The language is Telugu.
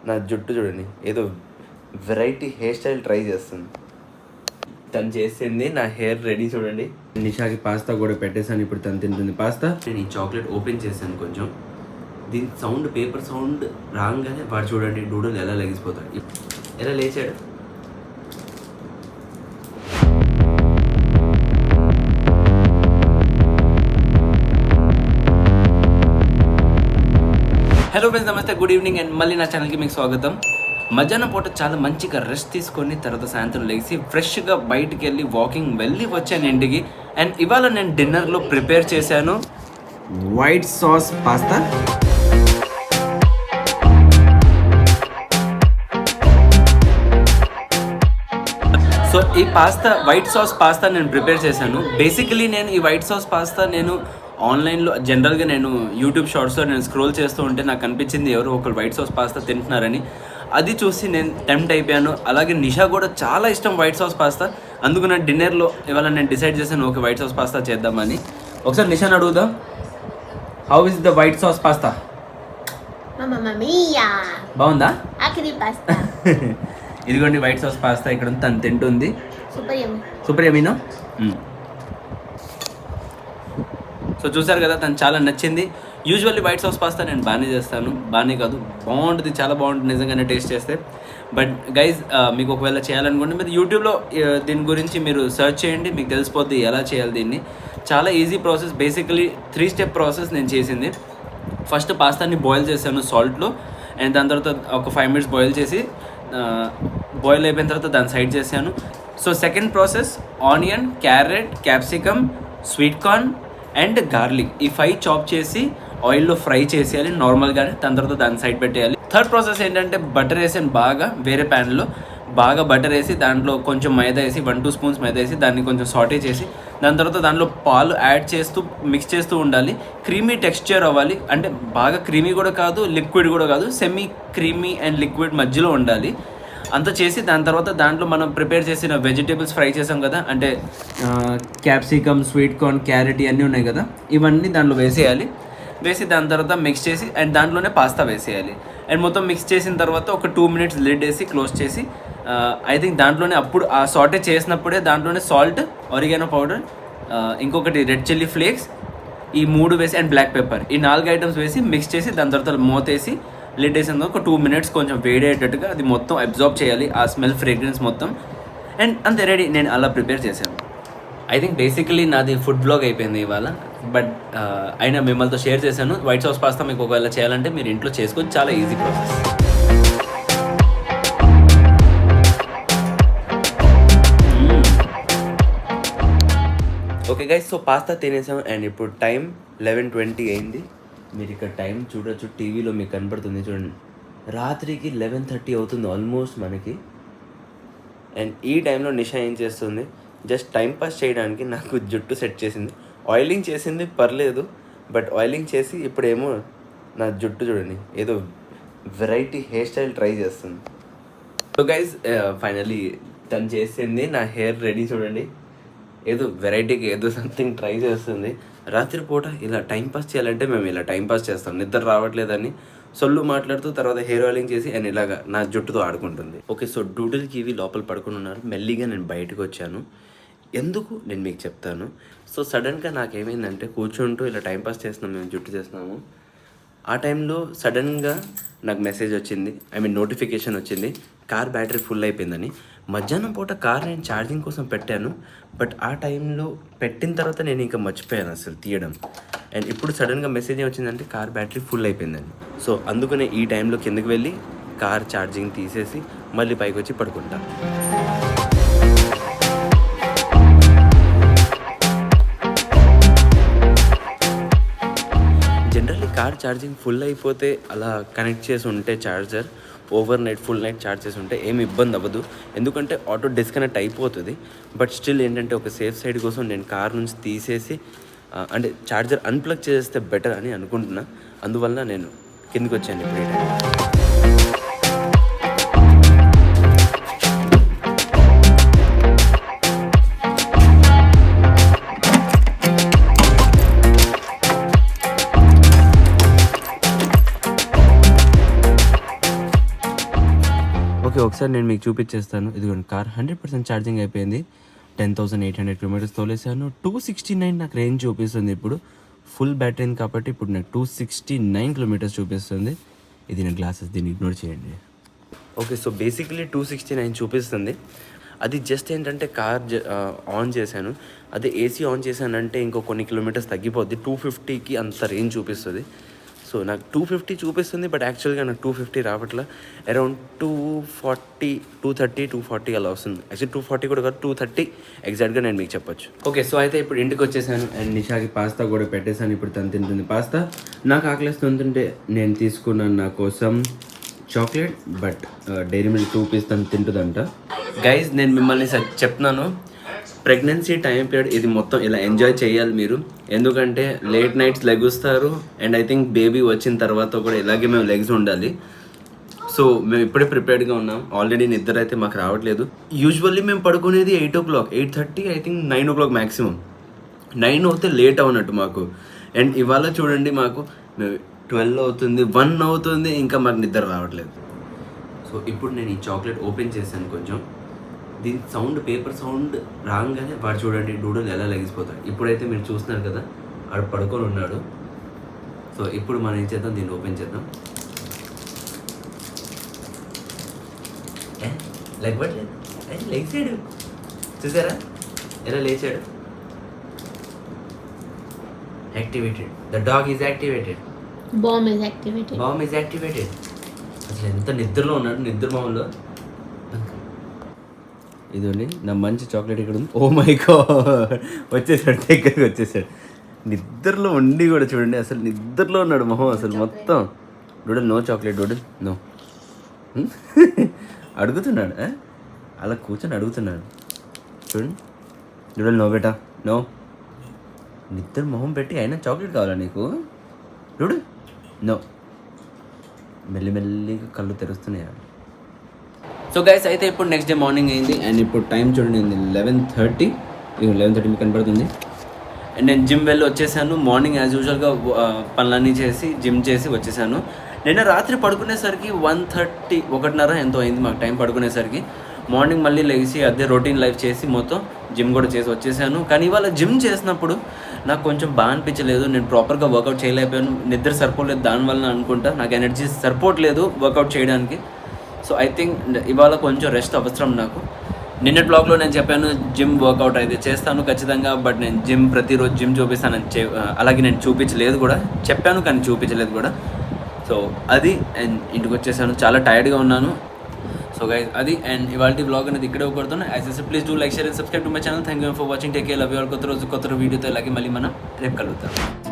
నా జుట్టు చూడండి, ఏదో వెరైటీ హెయిర్ స్టైల్ ట్రై చేస్తుంది. తను చేసింది నా హెయిర్ రెడీ చూడండి. నిషాకి పాస్తా కూడా పెట్టేశాను, ఇప్పుడు తను తింటుంది పాస్తా. నేను ఈ చాక్లెట్ ఓపెన్ చేశాను కొంచెం. దీని సౌండ్, పేపర్ సౌండ్ రాగానే వాడు చూడండి డూడల్ ఎలా లెగిసిపోతాడు, ఎలా లేచాడు. హలో ఫ్రెండ్స్, నమస్తే, గుడ్ ఈవినింగ్ అండ్ మళ్ళీ నా ఛానల్కి మీకు స్వాగతం. మధ్యాహ్నం పూట చాలా మంచిగా రెస్ట్ తీసుకొని తర్వాత సాయంత్రం లేచి ఫ్రెష్గా బయటికి వెళ్ళి వాకింగ్ వెళ్ళి వచ్చాను ఇంటికి. అండ్ ఇవాళ నేను డిన్నర్లో ప్రిపేర్ చేశాను వైట్ సాస్ పాస్తా. సో ఈ పాస్తా, వైట్ సాస్ పాస్తా నేను ప్రిపేర్ చేశాను. బేసికలీ నేను ఈ వైట్ సాస్ పాస్తా నేను ఆన్లైన్లో జనరల్గా నేను యూట్యూబ్ షార్ట్స్లో నేను స్క్రోల్ చేస్తూ ఉంటే నాకు అనిపించింది ఎవరు ఒకరు వైట్ సాస్ పాస్తా తింటున్నారని. అది చూసి నేను టెంప్ట్ అయిపోయాను. అలాగే నిషా కూడా చాలా ఇష్టం వైట్ సాస్ పాస్తా. అందుకు నా డిన్నర్లో ఇవాళ నేను డిసైడ్ చేశాను ఓకే వైట్ సాస్ పాస్తా చేద్దామని. ఒకసారి నిషాని అడుగుదాం, how is the white sauce pasta? బాగుందా? ఇదిగోండి వైట్ సాస్ పాస్తా ఇక్కడ తను తింటుంది. సూపర్ యమ్మీనా? సో చూసారు కదా, తను చాలా నచ్చింది. యూజువల్లీ వైట్ సాస్ పాస్తా నేను బాగానే చేస్తాను, బాగానే కాదు బాగుంటుంది, చాలా బాగుంటుంది నిజంగానే టేస్ట్ చేస్తే. బట్ గైజ్ మీకు ఒకవేళ చేయాలనుకుంటే మీరు యూట్యూబ్లో దీని గురించి మీరు సెర్చ్ చేయండి, మీకు తెలిసిపోద్ది ఎలా చేయాలి దీన్ని. చాలా easy process, basically 3 step process నేను చేసింది. ఫస్ట్ పాస్తాని బాయిల్ చేశాను సాల్ట్లో, అండ్ దాని తర్వాత ఒక 5 మినిట్స్ బాయిల్ చేసి బాయిల్ అయిపోయిన తర్వాత దాన్ని సైడ్ చేశాను. So second process onion, carrot, capsicum, sweet corn and garlic, ఈ 5 చాప్ చేసి ఆయిల్లో ఫ్రై చేసేయాలి నార్మల్గానే. దాని తర్వాత దాన్ని సైడ్ పెట్టేయాలి. థర్డ్ ప్రాసెస్ ఏంటంటే బటర్ వేసాను బాగా, వేరే ప్యాన్లో బాగా బటర్ వేసి దాంట్లో కొంచెం మైదా వేసి 1-2 స్పూన్స్ మైదా వేసి దాన్ని కొంచెం సాటే చేసి దాని తర్వాత దాంట్లో పాలు యాడ్ చేస్తూ మిక్స్ చేస్తూ ఉండాలి. క్రీమీ టెక్స్చర్ అవ్వాలి, అంటే బాగా క్రీమీ కూడా కాదు, లిక్విడ్ కూడా కాదు, సెమీ క్రీమీ అండ్ లిక్విడ్ మధ్యలో ఉండాలి. అంత చేసి దాని తర్వాత దాంట్లో మనం ప్రిపేర్ చేసిన వెజిటేబుల్స్ ఫ్రై చేసాం కదా, అంటే క్యాప్సికమ్, స్వీట్ కార్న్, క్యారెట్ ఇవన్నీ ఉన్నాయి కదా, ఇవన్నీ దాంట్లో వేసేయాలి. వేసి దాని తర్వాత మిక్స్ చేసి అండ్ దాంట్లోనే పాస్తా వేసేయాలి. అండ్ మొత్తం మిక్స్ చేసిన తర్వాత ఒక 2 మినిట్స్ లిడ్ వేసి క్లోజ్ చేసి ఐ థింక్ దాంట్లోనే అప్పుడు ఆ సాటే చేసినప్పుడే దాంట్లోనే సాల్ట్, ఒరిగానో పౌడర్, ఇంకొకటి రెడ్ చిల్లీ ఫ్లేక్స్, ఈ 3 వేసి అండ్ బ్లాక్ పెప్పర్, ఈ 4 ఐటమ్స్ వేసి మిక్స్ చేసి దాని తర్వాత మూతేసి లిడ్ వేసిన ఒక 2 మినిట్స్ కొంచెం వేడేటట్టుగా అది మొత్తం అబ్జార్బ్ చేయాలి, ఆ స్మెల్, ఫ్రేగ్రెన్స్ మొత్తం. అండ్ అంతే, రెడీ. నేను అలా ప్రిపేర్ చేశాను. ఐ థింక్ బేసికలీ నాది ఫుడ్ బ్లాగ్ అయిపోయింది ఇవాళ. బట్ అయినా మిమ్మల్తో షేర్ చేశాను. వైట్ సాస్ పాస్తా మీకు ఒకవేళ చేయాలంటే మీరు ఇంట్లో చేసుకోవచ్చు, చాలా easy process. Okay guys, so pasta తినేసాం అండ్ ఇప్పుడు టైం 11:20 అయింది. మీరు ఇక్కడ టైం చూడొచ్చు, టీవీలో మీకు కనపడుతుంది చూడండి. రాత్రికి 11:30 అవుతుంది ఆల్మోస్ట్ మనకి. అండ్ ఈ టైంలో నిషా ఏం చేస్తుంది, జస్ట్ టైం పాస్ చేయడానికి నాకు జుట్టు సెట్ చేసింది. ఆయిలింగ్ చేసింది పర్లేదు, బట్ ఆయిలింగ్ చేసి ఇప్పుడేమో నా జుట్టు చూడండి, ఏదో వెరైటీ హెయిర్ స్టైల్ ట్రై చేస్తుంది. సో గైజ్ ఫైనలీ తను చేసింది నా హెయిర్ రెడీ చూడండి, ఏదో వెరైటీకి ఏదో సంథింగ్ ట్రై చేస్తుంది. రాత్రిపూట ఇలా టైంపాస్ చేయాలంటే మేము ఇలా టైంపాస్ చేస్తాం, నిద్ర రావట్లేదని సొల్లు మాట్లాడుతూ తర్వాత హెయిర్ ఆయిలింగ్ చేసి అండ్ ఇలాగా నా జుట్టుతో ఆడుకుంటుంది. ఓకే, సో డూడిల్కి ఇవి లోపల పడుకుని ఉన్నారు. మెల్లిగా నేను బయటకు వచ్చాను. ఎందుకు నేను మీకు చెప్తాను. సో సడన్గా నాకేమైందంటే కూర్చుంటూ ఇలా టైంపాస్ చేస్తున్నాం, మేము జుట్టు చేస్తున్నాము. ఆ టైంలో సడన్గా నాకు మెసేజ్ వచ్చింది, నోటిఫికేషన్ వచ్చింది, కార్ బ్యాటరీ ఫుల్ అయిపోయిందని. మధ్యాహ్నం పూట కార్ నేను ఛార్జింగ్ కోసం పెట్టాను, బట్ ఆ టైంలో పెట్టిన తర్వాత నేను ఇంకా మర్చిపోయాను అసలు తీయడం. అండ్ ఇప్పుడు సడన్గా మెసేజ్ వచ్చిందంటే కార్ బ్యాటరీ ఫుల్ అయిపోయిందని. సో అందుకనే ఈ టైంలో కిందకి వెళ్ళి కార్ ఛార్జింగ్ తీసేసి మళ్ళీ పైకి వచ్చి పడుకుంటా. జనరల్లీ కార్ ఛార్జింగ్ ఫుల్ అయిపోతే అలా కనెక్ట్ చేసి ఉంటే charger over night full night charge చేసి ఉంటే ఏమి ఇబ్బంది అవ్వదు, ఎందుకంటే ఆటో డిస్కనెక్ట్ అయిపోతుంది. బట్ స్టిల్ ఏంటంటే ఒక సేఫ్ సైడ్ కోసం నేను కార్ నుంచి తీసేసి అంటే ఛార్జర్ అన్ప్లగ్ చేస్తే బెటర్ అని అనుకుంటున్నా. అందువల్ల నేను కిందకి వచ్చాను ఇప్పుడు ఈ టైం. ఓకే, ఒకసారి నేను మీకు చూపించేస్తాను. ఇదిగోండి కార్ 100% ఛార్జింగ్ అయిపోయింది. 10,800 కిలోమీటర్స్ తోలేసాను. 269 నాకు రేంజ్ చూపిస్తుంది. ఇప్పుడు ఫుల్ బ్యాటరీ కాబట్టి ఇప్పుడు నాకు 269 కిలోమీటర్స్ చూపిస్తుంది. ఇది నేను గ్లాసెస్, దీన్ని ఇగ్నోర్ చేయండి. ఓకే, సో బేసిక్లీ 269 చూపిస్తుంది. అది జస్ట్ ఏంటంటే కార్ ఆన్ చేశాను, అదే ఏసీ ఆన్ చేశానంటే ఇంకో కొన్ని కిలోమీటర్స్ తగ్గిపోద్ది. 250కి అంత రేంజ్ చూపిస్తుంది. సో నాకు 250 చూపిస్తుంది, బట్ యాక్చువల్గా నాకు 250 రావట్లా. అరౌండ్ 230, 240 అలా వస్తుంది. యాక్చువల్లీ 240 కూడా కాదు, 230 ఎగ్జాక్ట్గా నేను మీకు చెప్పొచ్చు. ఓకే, సో అయితే ఇప్పుడు ఇంటికి వచ్చేసాను అండ్ నిషాకి పాస్తా కూడా పెట్టేశాను. ఇప్పుడు తను తింటుంది పాస్తా. నాకు ఆకలిస్తుంటే నేను తీసుకున్నాను నా కోసం chocolate, but dairy milk 2 piece తను తింటుందంట. గైజ్, నేను మిమ్మల్ని చెప్తున్నాను, ప్రెగ్నెన్సీ టైం పీరియడ్ ఇది మొత్తం ఇలా ఎంజాయ్ చేయాలి మీరు. ఎందుకంటే లేట్ నైట్స్ లెగుస్తారు అండ్ ఐ థింక్ బేబీ వచ్చిన తర్వాత కూడా ఇలాగే మేము లెగ్స్ ఉండాలి. సో మేము ఇప్పుడే ప్రిపేర్డ్గా ఉన్నాం. ఆల్రెడీ నిద్ర అయితే మాకు రావట్లేదు. యూజువల్లీ మేము పడుకునేది 8 o'clock, 8:30, I think 9 o'clock maximum. 9 అవుతే లేట్ అవునట్టు మాకు. అండ్ ఇవాళ చూడండి మాకు 12 అవుతుంది, 1 అవుతుంది, ఇంకా మాకు నిద్ర రావట్లేదు. సో ఇప్పుడు నేను ఈ చాక్లెట్ ఓపెన్ చేశాను కొంచెం. దీని సౌండ్, పేపర్ సౌండ్ రాగానే వాడు చూడండి డూడల్ ఎలా లెగిసిపోతాడు. ఇప్పుడైతే మీరు చూస్తున్నారు కదా, వాడు పడుకొని ఉన్నాడు. సో ఇప్పుడు మనం ఏం చేద్దాం, దీన్ని ఓపెన్ చేద్దాం. లేకపోవట్లేదు, లేచాడు. చూసారా ఎలా లేచాడు? Activated. The dog is activated. Bomb is activated. అసలు ఎంత నిద్రలో ఉన్నాడు, నిద్రమోహంలో. ఇదండి నా మంచి చాక్లెట్ ఇక్కడ ఉంది. ఓ మై గాడ్, వచ్చేసాడు, దగ్గరికి వచ్చేసాడు. నిద్రలో ఉండి కూడా చూడండి, అసలు నిద్రలో ఉన్నాడు మొహం అసలు మొత్తం. Doodle no chocolate, Doodle no. అడుగుతున్నాడు, అలా కూర్చొని అడుగుతున్నాడు చూడండి. డూడల్ నో బేటా, నో. నిద్ర మొహం పెట్టి అయినా చాక్లెట్ కావాలా నీకు? Doodle no. మెల్లిమెల్లిగా కళ్ళు తెరుస్తున్నాయి. సో గైస్, అయితే ఇప్పుడు నెక్స్ట్ డే మార్నింగ్ అయింది అండ్ ఇప్పుడు టైం చూడండి 11:30. 11:30 మీకు కనపడుతుంది. అండ్ నేను జిమ్ వెళ్ళి వచ్చేసాను. మార్నింగ్ యాజ్ యూజువల్గా పనులన్నీ చేసి జిమ్ చేసి వచ్చేసాను. నిన్న రాత్రి పడుకునేసరికి 1:30, 1:30 ఎంతో అయింది మాకు టైం పడుకునేసరికి. మార్నింగ్ మళ్ళీ లేచి అదే రొటీన్ లైఫ్ చేసి మొత్తం జిమ్ కూడా చేసి వచ్చేసాను. కానీ ఇవాళ జిమ్ చేసినప్పుడు నాకు కొంచెం బాగా అనిపించలేదు. నేను ప్రాపర్గా వర్కౌట్ చేయలేకపోయాను. నిద్ర సరిపోలేదు దానివల్ల అనుకుంటా. నాకు ఎనర్జీ సరిపోవట్లేదు వర్కౌట్ చేయడానికి. సో ఐ థింక్ ఇవాళ కొంచెం రెస్ట్ అవసరం నాకు. నిన్నటి బ్లాగ్లో నేను చెప్పాను జిమ్ వర్కౌట్ అయితే చేస్తాను ఖచ్చితంగా, బట్ నేను జిమ్ ప్రతిరోజు జిమ్ చూపిస్తాను అలాగే నేను చూపించలేదు కూడా. చెప్పాను కానీ చూపించలేదు కూడా. సో అది, అండ్ ఇంటికి వచ్చేసాను, చాలా టైర్డ్గా ఉన్నాను. సో గైస్ అది, అండ్ ఇవాళ బ్లాగ్ అనేది ఇక్కడే కొడుతున్నాను. As yes please do like, share and subscribe to my channel. Thank you for watching. Take care, love you all. కొత్త రోజు కొత్త వీడియోతో ఇలాగే మళ్ళీ మనం రేపు కలుగుతాం.